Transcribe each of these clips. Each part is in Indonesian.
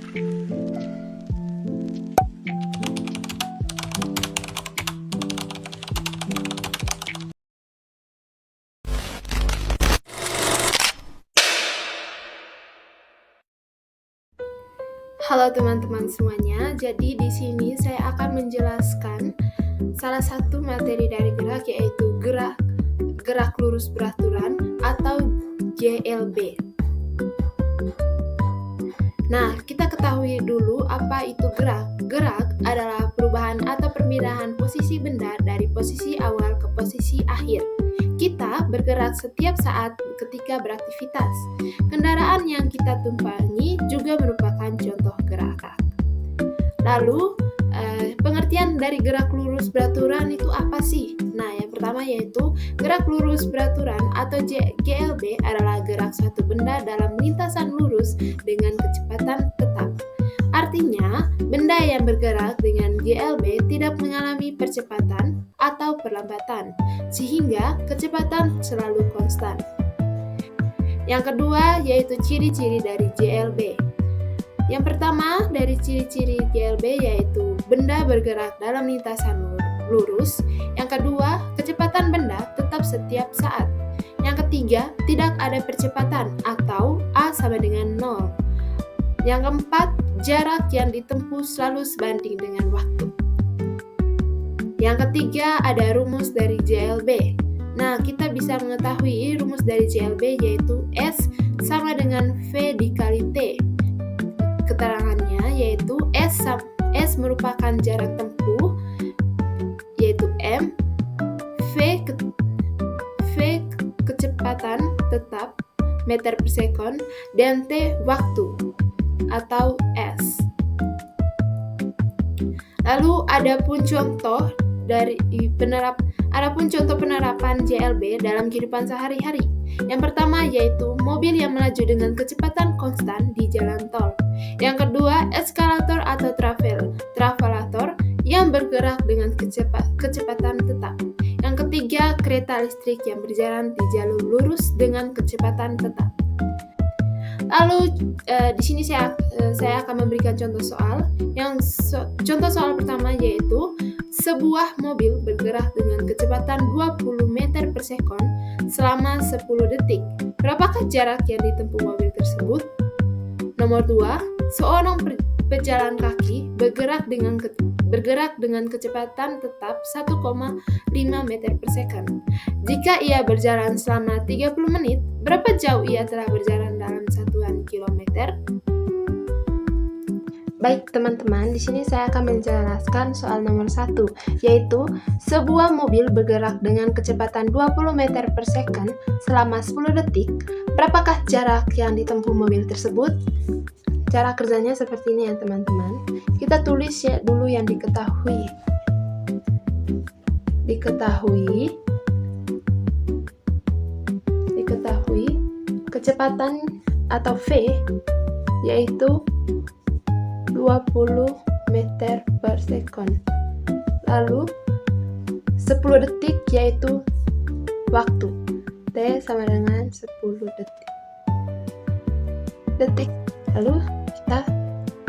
Halo teman-teman semuanya, jadi di sini saya akan menjelaskan salah satu materi dari gerak, yaitu gerak lurus beraturan atau GLB. Nah, kita ketahui dulu apa itu gerak. Gerak adalah perubahan atau perpindahan posisi benda dari posisi awal ke posisi akhir. Kita bergerak setiap saat ketika beraktivitas. Kendaraan yang kita tumpangi juga merupakan contoh gerak. Lalu, pengertian dari gerak lurus beraturan itu apa sih? Nah, yang pertama yaitu gerak lurus beraturan atau GLB adalah gerak suatu benda dalam lintasan lurus dengan kecepatan tetap. Artinya, benda yang bergerak dengan GLB tidak mengalami percepatan atau perlambatan, sehingga kecepatan selalu konstan. Yang kedua yaitu ciri-ciri dari GLB. Yang pertama dari ciri-ciri GLB yaitu benda bergerak dalam lintasan lurus. Yang kedua, kecepatan benda tetap setiap saat. Yang ketiga, tidak ada percepatan atau A sama dengan 0. Yang keempat, jarak yang ditempuh selalu sebanding dengan waktu. Yang ketiga, ada rumus dari GLB. Nah, kita bisa mengetahui rumus dari GLB yaitu S sama dengan V dikali T. Keterangannya yaitu S merupakan jarak tempuh yaitu M, V kecepatan tetap meter per sekon, dan T waktu atau S. Lalu adapun contoh penerapan GLB dalam kehidupan sehari-hari. Yang pertama yaitu mobil yang melaju dengan kecepatan konstan di jalan tol. Yang kedua, eskalator atau travelator yang bergerak dengan kecepatan tetap. Yang ketiga, kereta listrik yang berjalan di jalur lurus dengan kecepatan tetap. Lalu di sini saya akan memberikan contoh soal. Contoh soal pertama yaitu sebuah mobil bergerak dengan kecepatan 20 meter per sekon selama 10 detik. Berapakah jarak yang ditempuh mobil tersebut? Nomor 2, seorang pejalan kaki bergerak dengan kecepatan tetap 1,5 meter per second. Jika ia berjalan selama 30 menit, berapa jauh ia telah berjalan dalam satuan kilometer? Baik teman-teman, di sini saya akan menjelaskan soal nomor 1, yaitu sebuah mobil bergerak dengan kecepatan 20 meter per second selama 10 detik. Berapakah jarak yang ditempuh mobil tersebut? Cara kerjanya seperti ini ya teman-teman. Kita tulis ya dulu yang diketahui. Diketahui kecepatan atau V yaitu 20 meter per sekon. Lalu 10 detik yaitu waktu. T sama dengan 10 detik. Lalu kita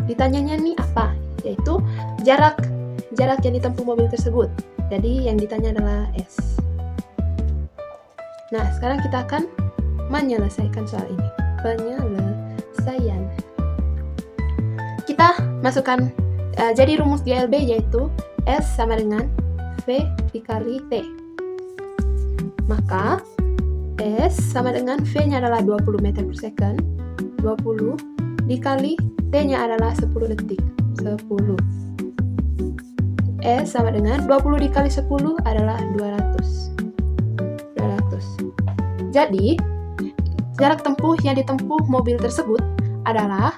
ditanyanya nih apa? Yaitu jarak yang ditempuh mobil tersebut. Jadi yang ditanya adalah S. Nah, sekarang kita akan menyelesaikan soal ini. Penyelesaian. Kita masukkan jadi rumus GLB yaitu S sama dengan V dikali T. Maka S sama dengan V-nya adalah 20 meter per second. 20 dikali T-nya adalah 10 detik. 10. S sama dengan 20 dikali 10 adalah 200. Jadi, jarak tempuh yang ditempuh mobil tersebut adalah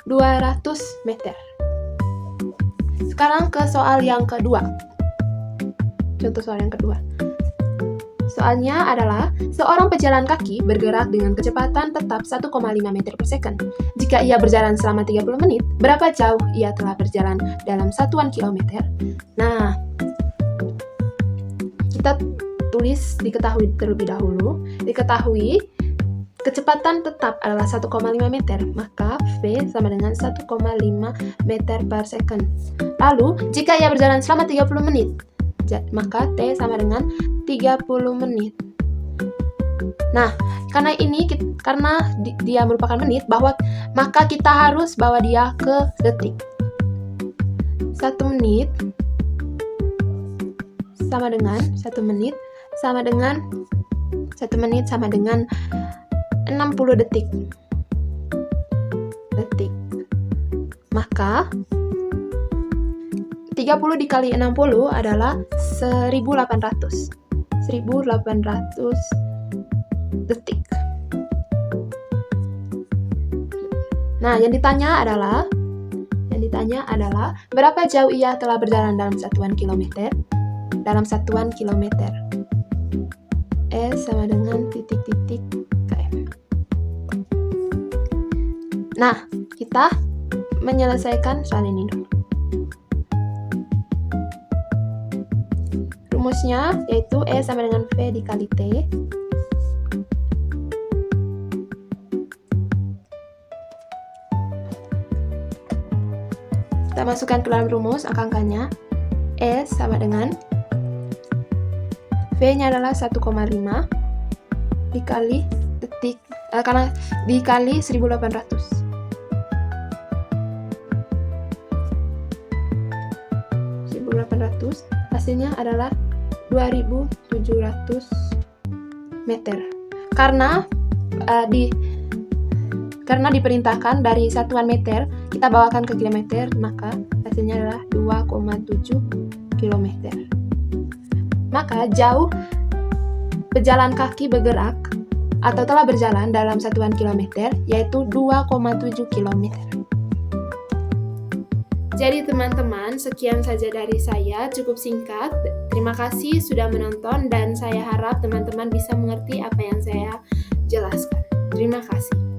200 meter. Sekarang ke soal yang kedua. Contoh soal yang kedua. Soalnya adalah seorang pejalan kaki bergerak dengan kecepatan tetap 1,5 meter per second. Jika ia berjalan selama 30 menit, berapa jauh ia telah berjalan dalam satuan kilometer? Nah, kita tulis diketahui terlebih dahulu. Diketahui kecepatan tetap adalah 1,5 meter, maka V sama dengan 1,5 meter per second. Lalu, jika ia berjalan selama 30 menit, maka T sama dengan 30 menit. Nah, karena dia merupakan menit, maka kita harus bawa dia ke detik. 1 menit sama dengan 60 detik. Maka 30 dikali 60 adalah 1800 detik. Nah, yang ditanya adalah berapa jauh ia telah berjalan dalam satuan kilometer? S sama dengan titik-titik km. Nah, kita menyelesaikan soal ini dulu. Rumusnya yaitu E sama dengan V dikali T. Kita masukkan ke dalam rumus angka-angkanya. E sama dengan V-nya adalah 1,5 dikali detik, karena dikali 1800. Hasilnya adalah 2700 meter. Karena diperintahkan dari satuan meter kita bawakan ke kilometer, maka hasilnya adalah 2,7 kilometer. Maka jauh pejalan kaki bergerak atau telah berjalan dalam satuan kilometer yaitu 2,7 kilometer. Jadi teman-teman, sekian saja dari saya, cukup singkat. Terima kasih sudah menonton dan saya harap teman-teman bisa mengerti apa yang saya jelaskan. Terima kasih.